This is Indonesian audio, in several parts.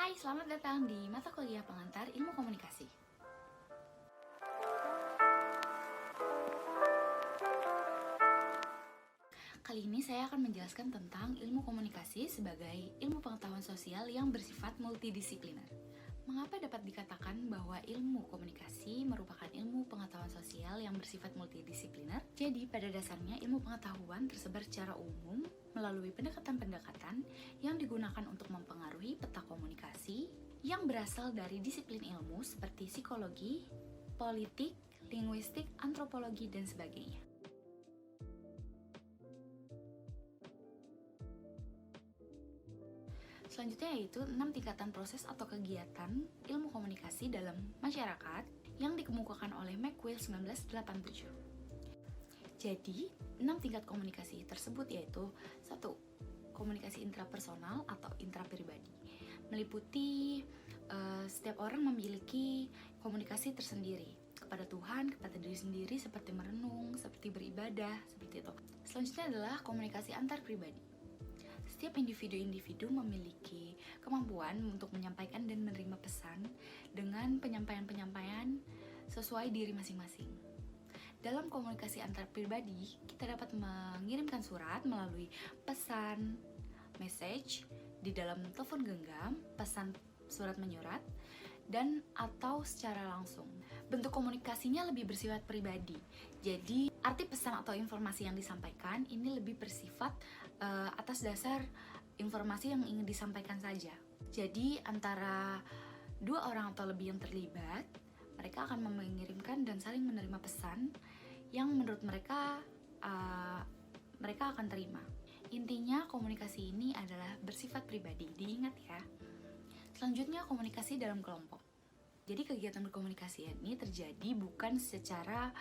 Hai, selamat datang di mata kuliah pengantar ilmu komunikasi. Kali ini saya akan menjelaskan tentang ilmu komunikasi sebagai ilmu pengetahuan sosial yang bersifat multidisipliner. Mengapa dapat dikatakan bahwa ilmu komunikasi merupakan ilmu pengetahuan sosial yang bersifat multidisipliner? Jadi, pada dasarnya ilmu pengetahuan tersebar secara umum melalui pendekatan-pendekatan yang digunakan untuk mempengaruhi peta komunikasi yang berasal dari disiplin ilmu seperti psikologi, politik, linguistik, antropologi, dan sebagainya. Selanjutnya yaitu 6 tingkatan proses atau kegiatan ilmu komunikasi dalam masyarakat yang dikemukakan oleh McQueen 1987. Jadi, 6 tingkat komunikasi tersebut yaitu 1. Komunikasi intrapersonal atau intrapribadi. Meliputi setiap orang memiliki komunikasi tersendiri kepada Tuhan, kepada diri sendiri, seperti merenung, seperti beribadah, seperti itu. Selanjutnya adalah komunikasi antar pribadi. Setiap individu-individu memiliki kemampuan untuk menyampaikan dan menerima pesan dengan penyampaian-penyampaian sesuai diri masing-masing. Dalam komunikasi antar pribadi, kita dapat mengirimkan surat melalui pesan, message, di dalam telepon genggam, pesan surat menyurat, dan atau secara langsung. Bentuk komunikasinya lebih bersifat pribadi. Jadi, arti pesan atau informasi yang disampaikan ini lebih bersifat atas dasar informasi yang ingin disampaikan saja. Jadi, antara dua orang atau lebih yang terlibat, mereka akan mengirimkan dan saling menerima pesan yang menurut mereka mereka akan terima. Intinya, komunikasi ini adalah bersifat pribadi. Diingat ya. Selanjutnya, komunikasi dalam kelompok. Jadi kegiatan berkomunikasi ini terjadi bukan secara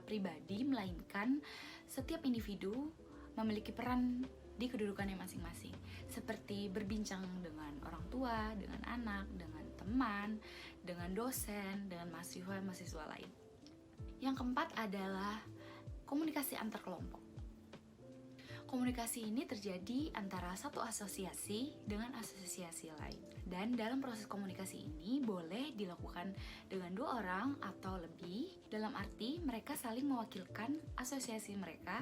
pribadi, melainkan setiap individu memiliki peran di kedudukannya masing-masing. Seperti berbincang dengan orang tua, dengan anak, dengan teman, dengan dosen, dengan mahasiswa-mahasiswa lain. Yang keempat adalah komunikasi antar kelompok. Komunikasi ini terjadi antara satu asosiasi dengan asosiasi lain. Dan dalam proses komunikasi ini boleh dilakukan dengan dua orang atau lebih, dalam arti mereka saling mewakilkan asosiasi mereka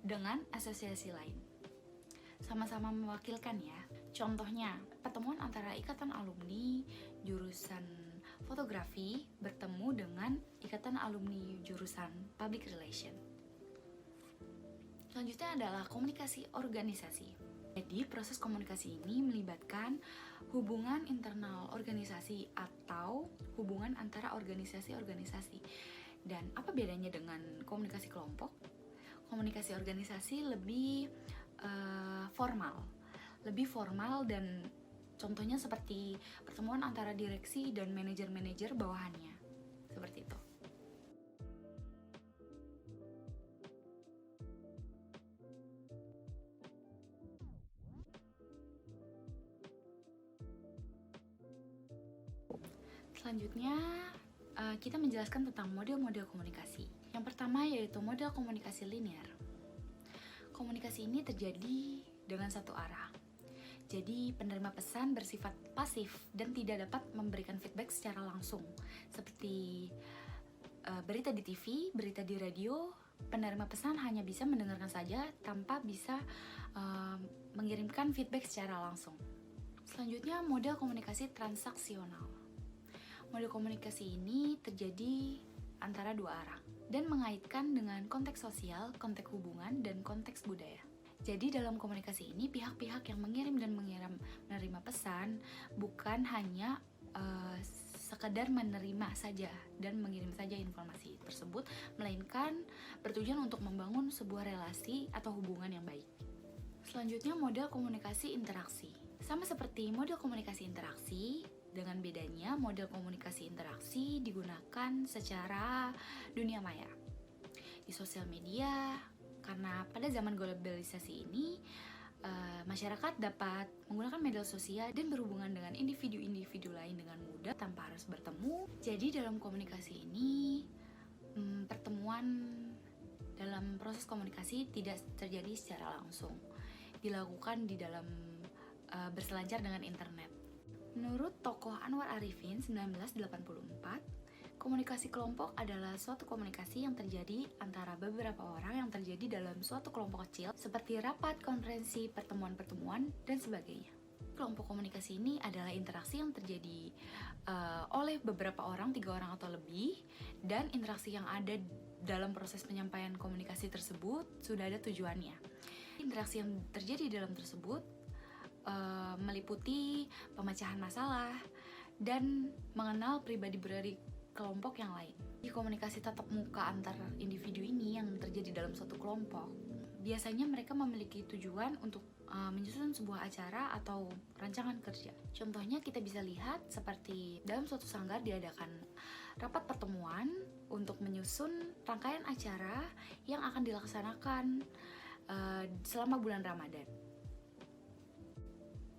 dengan asosiasi lain. Sama-sama mewakilkan ya. Contohnya, pertemuan antara ikatan alumni jurusan fotografi bertemu dengan ikatan alumni jurusan public relation. Selanjutnya adalah komunikasi organisasi. Jadi, proses komunikasi ini melibatkan hubungan internal organisasi atau hubungan antara organisasi-organisasi. Dan apa bedanya dengan komunikasi kelompok? Komunikasi organisasi lebih formal dan contohnya seperti pertemuan antara direksi dan manajer-manajer bawahannya. Seperti itu. Selanjutnya, kita menjelaskan tentang model-model komunikasi. Yang pertama yaitu model komunikasi linear. Komunikasi ini terjadi dengan satu arah. Jadi, penerima pesan bersifat pasif dan tidak dapat memberikan feedback secara langsung. Seperti berita di TV, berita di radio, penerima pesan hanya bisa mendengarkan saja tanpa bisa mengirimkan feedback secara langsung. Selanjutnya, model komunikasi transaksional. Model komunikasi ini terjadi antara dua arah dan mengaitkan dengan konteks sosial, konteks hubungan, dan konteks budaya. Jadi dalam komunikasi ini pihak-pihak yang mengirim dan menerima pesan bukan hanya sekedar menerima saja dan mengirim saja informasi tersebut, melainkan bertujuan untuk membangun sebuah relasi atau hubungan yang baik. Selanjutnya, model komunikasi interaksi. Sama seperti model komunikasi interaksi, dengan bedanya model komunikasi interaksi digunakan secara dunia maya. Di sosial media, karena pada zaman globalisasi ini, masyarakat dapat menggunakan media sosial dan berhubungan dengan individu-individu lain dengan mudah tanpa harus bertemu. Jadi dalam komunikasi ini, pertemuan dalam proses komunikasi tidak terjadi secara langsung, dilakukan di dalam berselancar dengan internet. Menurut tokoh Anwar Arifin 1984, komunikasi kelompok adalah suatu komunikasi yang terjadi antara beberapa orang yang terjadi dalam suatu kelompok kecil seperti rapat, konferensi, pertemuan-pertemuan, dan sebagainya. Kelompok komunikasi ini adalah interaksi yang terjadi oleh beberapa orang, 3 orang atau lebih, dan interaksi yang ada dalam proses penyampaian komunikasi tersebut sudah ada tujuannya. Interaksi yang terjadi dalam tersebut meliputi pemecahan masalah dan mengenal pribadi-pribadi kelompok yang lain. Di komunikasi tatap muka antar individu ini yang terjadi dalam suatu kelompok, biasanya mereka memiliki tujuan untuk menyusun sebuah acara atau rancangan kerja. Contohnya kita bisa lihat seperti dalam suatu sanggar diadakan rapat pertemuan untuk menyusun rangkaian acara yang akan dilaksanakan selama bulan Ramadan.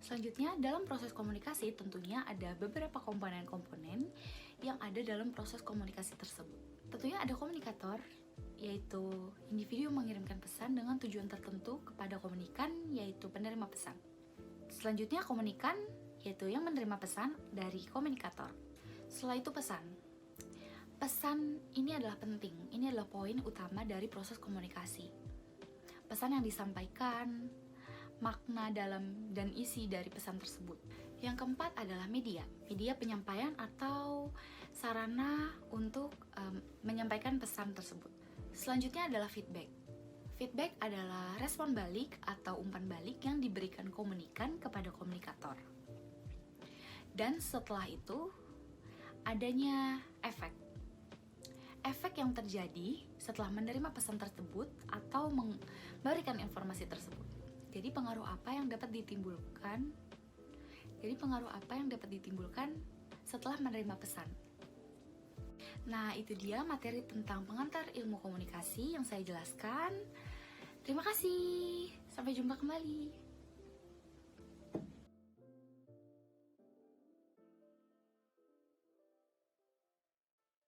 Selanjutnya, dalam proses komunikasi tentunya ada beberapa komponen-komponen yang ada dalam proses komunikasi tersebut. Tentunya ada komunikator, yaitu individu yang mengirimkan pesan dengan tujuan tertentu kepada komunikan, yaitu penerima pesan. Selanjutnya komunikan, yaitu yang menerima pesan dari komunikator. Setelah itu pesan. Pesan ini adalah penting, ini adalah poin utama dari proses komunikasi. Pesan yang disampaikan, makna dalam dan isi dari pesan tersebut. Yang keempat adalah media penyampaian atau sarana untuk menyampaikan pesan tersebut. Selanjutnya adalah feedback. Feedback adalah respon balik atau umpan balik yang diberikan komunikan kepada komunikator. Dan setelah itu adanya efek. Efek yang terjadi setelah menerima pesan tersebut atau memberikan informasi tersebut. Jadi pengaruh apa yang dapat ditimbulkan setelah menerima pesan. Nah, itu dia materi tentang pengantar ilmu komunikasi yang saya jelaskan. Terima kasih. Sampai jumpa kembali.